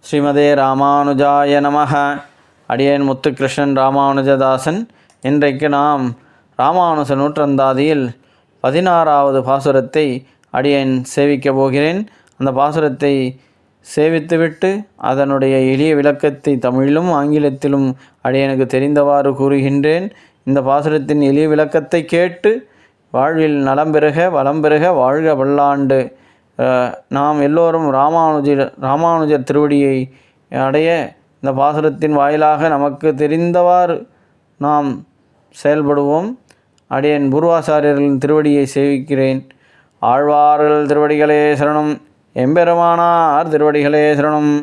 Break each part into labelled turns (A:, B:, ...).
A: ஸ்ரீமதே ராமானுஜாய நமஹ. அடியேன் முத்துகிருஷ்ணன் ராமானுஜதாசன். இன்றைக்கு நாம் ராமானுஜ நூற்றந்தாதியில் 16வது பாசுரத்தை அடியேன் சேவிக்கப் போகிறேன். அந்த பாசுரத்தை சேவித்துவிட்டு அதனுடைய எளிய விளக்கத்தை தமிழிலும் ஆங்கிலத்திலும் அடியேனுக்கு தெரிந்தவாறு கூறுகின்றேன். இந்த பாசுரத்தின் எளிய விளக்கத்தை கேட்டு வாழ்வில் நலம் பெறுக வளம் பெறுக வாழ்க பல்லாண்டு. நாம் எல்லோரும் ராமானுஜர் திருவடியை அடைய இந்த பாசுரத்தின் வாயிலாக நமக்கு தெரிந்தவாறு நாம் செயல்படுவோம். அடியேன் பூர்வாச்சாரியர்களின் திருவடியை சேவிக்கிறேன். ஆழ்வார்கள் திருவடிகளே சரணம். எம்பெருமானார் திருவடிகளே சரணம்.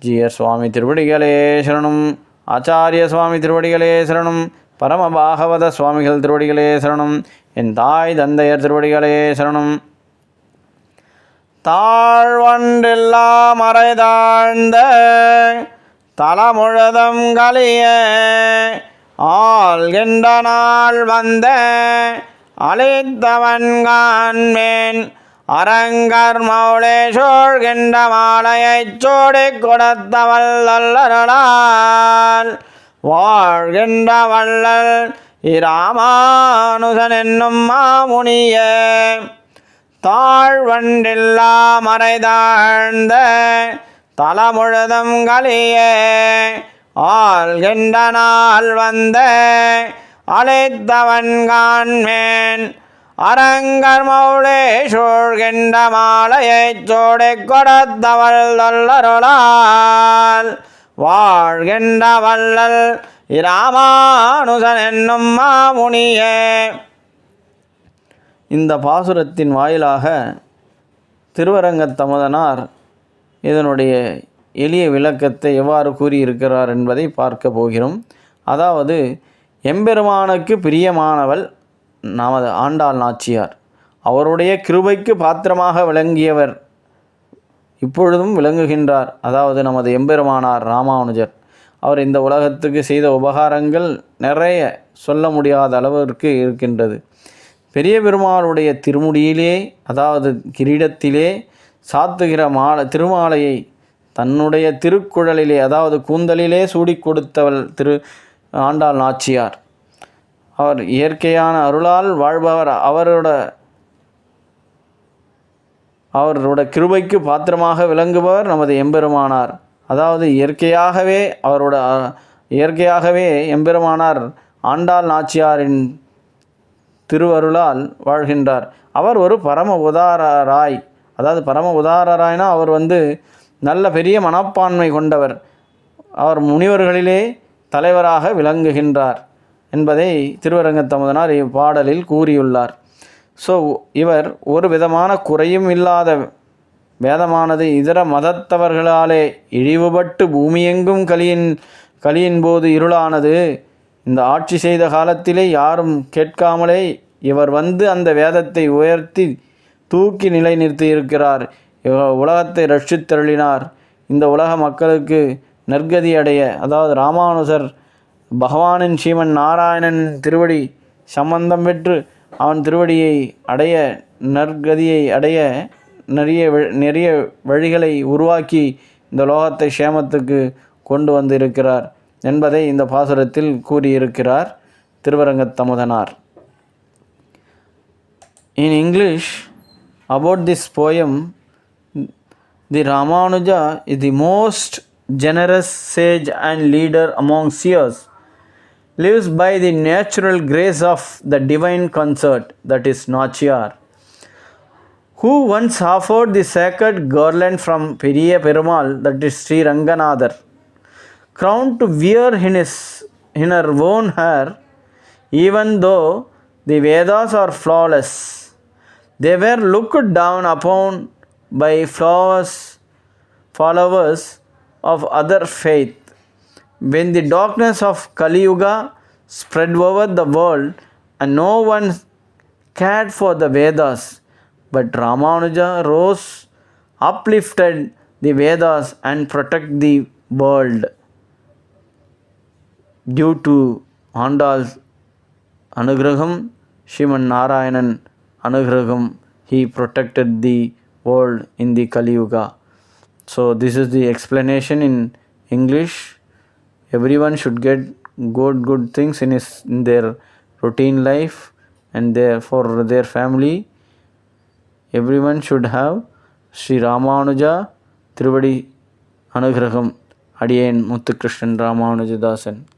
A: ஜியர் சுவாமி திருவடிகளே சரணம். ஆச்சாரிய சுவாமி திருவடிகளே சரணம். பரமபாகவத சுவாமிகள் திருவடிகளே சரணம். என் தாய் தந்தையர் திருவடிகளே சரணம். தாழ்வன்றெல்லா மறை தாழ்ந்த தலமுழுதும் கலிய ஆள்கின்ற நாள் வந்த அளித்தவன்கான்மேன் அரங்கர் மௌளே சோழ்கின்ற மாலையைச் சோடிக் கொடுத்தவள் அல்லருளால் வாழ்கின்ற வள்ளல் இராமானுஜன் என்னும் மாமுனியே. தாழ்வண்டில்லா மறை தாழ்ந்த தலமுழுதும் கலியே ஆள்கின்ற நாள் வந்த அளித்தவன்கான்மேன் அரங்கர் மௌளே சூழ்கின்ற மாலையைச் சோடிக் கொடுத்தவள் தொல்லருளால் வாழ்கின்ற வள்ளல் இராமானுஜன் என்னும் மாமுனியே. இந்த பாசுரத்தின் வாயிலாக திருவரங்கத்தமுதனார் இதனுடைய எளிய விளக்கத்தை எவ்வாறு கூறியிருக்கிறார் என்பதை பார்க்க போகிறோம். அதாவது, எம்பெருமானுக்கு பிரியமானவள் நமது ஆண்டாள் நாச்சியார். அவருடைய கிருபைக்கு பாத்திரமாக விளங்கியவர் இப்பொழுதும் விளங்குகின்றார். அதாவது நமது எம்பெருமானார் ராமானுஜர். அவர் இந்த உலகத்துக்கு செய்த உபகாரங்கள் நிறைய சொல்ல முடியாத அளவிற்கு இருக்கின்றது. பெரிய பெருமாளுடைய திருமுடியிலே, அதாவது கிரீடத்திலே சாத்துகிற திருமாலையை தன்னுடைய திருக்குழலிலே, அதாவது கூந்தலிலே சூடி கொடுத்தவள் ஆண்டாள் நாச்சியார். அவர் இயற்கையான அருளால் வாழ்பவர். அவரோட கிருபைக்கு பாத்திரமாக விளங்குபவர் நமது எம்பெருமானார். அதாவது இயற்கையாகவே எம்பெருமானார் ஆண்டாள் நாச்சியாரின் திருவருளால் வாழ்கின்றார். அவர் ஒரு பரம உதாரராய், அதாவது பரம உதாரராய்னா அவர் நல்ல பெரிய மனப்பான்மை கொண்டவர். அவர் முனிவர்களிலே தலைவராக விளங்குகின்றார் என்பதை திருவரங்கத்தமுதனார் இப்பாடலில் கூறியுள்ளார். ஸோ இவர் ஒரு விதமான குறையும் இல்லாத வேதமானது இதர மதத்தவர்களாலே இழிவுபட்டு பூமியெங்கும் கலியின் போது இருளானது. இந்த ஆட்சி செய்த காலத்திலே யாரும் கேட்காமலே இவர் அந்த வேதத்தை உயர்த்தி தூக்கி நிலை நிறுத்தி இருக்கிறார். உலகத்தை ரட்சித்தருளினார். இந்த உலக மக்களுக்கு நற்கதி அடைய, அதாவது ராமானுஜர் பகவானின் ஸ்ரீமன் நாராயணன் திருவடி சம்பந்தம் பெற்று அவன் திருவடியை அடைய, நற்கதியை அடைய நிறைய வழிகளை உருவாக்கி இந்த லோகத்தை சேமத்துக்கு கொண்டு வந்திருக்கிறார் என்பதை இந்த பாசுரத்தில் கூறியிருக்கிறார் Thiruvarangathamudhanar. In English, about this poem, the Ramanuja is the most generous sage and leader among seers, lives by the natural grace of the divine consort, that is Nachiyar, who once offered the sacred garland from Periya Perumal, that is Sri Ranganadhar, crowned to wear in her own hair. Even though the Vedas are flawless, they were looked down upon by followers of other faith. When the darkness of Kali Yuga spread over the world and no one cared for the Vedas, but Ramanuja rose, uplifted the Vedas and protect the world. Due to Andal's Anugraham, Sriman Narayanan Anugraham, he protected the world in the Kali Yuga. So this is the explanation in English. Everyone should get good things in their routine life and for their family. Everyone should have Sri Ramanuja Trivadi Anugraham. Adiyen Muthukrishnan Ramanujadasan.